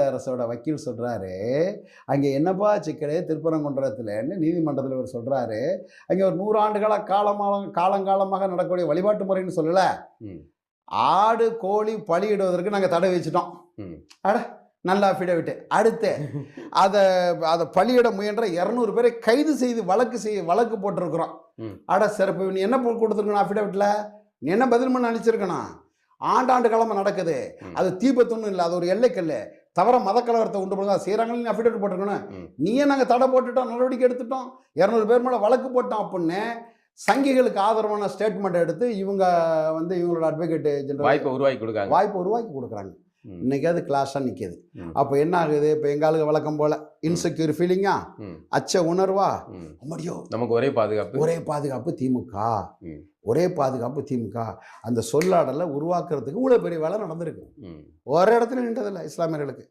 அரசோட வக்கீல் சொல்கிறாரு, அங்கே என்னப்பா சிக்கலே திருப்பரங்குன்றத்துலன்னு நீதிமன்றத்தில் அவர் சொல்கிறாரு, அங்கே ஒரு 100 ஆண்டுகள காலங்காலமாக நடக்கக்கூடிய வழிபாட்டு முறைன்னு சொல்லலை, ஆடு கோழி பலியிடுவதற்கு நாங்கள் தடை வச்சுட்டோம். அட நல்ல அஃபிடவிட்டு அடுத்து அதை பலியிட முயன்ற 200 பேரை கைது செய்து வழக்கு போட்டிருக்கிறோம். அட சிறப்பு, நீ என்ன கொடுத்துருக்கணும் அஃபிடவிட்டில்? நீ என்ன பதில் பண்ண அனுப்பிச்சிருக்கணும்? ஆண்டாண்டு காலமாக நடக்குது, அது தீபத்துன்னு இல்லை, அது ஒரு எல்லைக்கல்ல, தவிர மதக்கலவரத்தை உண்டு பண்ணுங்க செய்கிறாங்கன்னு நீ அஃபிடவிட் போட்டிருக்கணும். நீயே நாங்கள் தடை போட்டுட்டோம், நடவடிக்கை எடுத்துட்டோம், 200 பேர் மேலே வழக்கு போட்டோம் அப்படின்னு சங்கிகளுக்கு ஆதரவான ஸ்டேட்மெண்ட் எடுத்து இவங்க இவங்களோட அட்வொகேட் ஜெனரல் வாய்ப்பை உருவாக்கி கொடுக்குறாங்க. இன்னைக்கு அது கிளாஸாக நிற்கிது. அப்போ என்ன ஆகுது? இப்போ எங்களுக்கு வழக்கம் போல் இன்செக்யூர் ஃபீலிங்கா, அச்ச உணர்வா, முடியோ நமக்கு ஒரே பாதுகாப்பு திமுக, ஒரே பாதுகாப்பு திமுக. அந்த சொல்லாடலை உருவாக்குறதுக்கு இவ்வளோ பெரிய வேலை நடந்திருக்கு. ஒரு இடத்துல நின்றதில்லை இஸ்லாமியர்களுக்கு.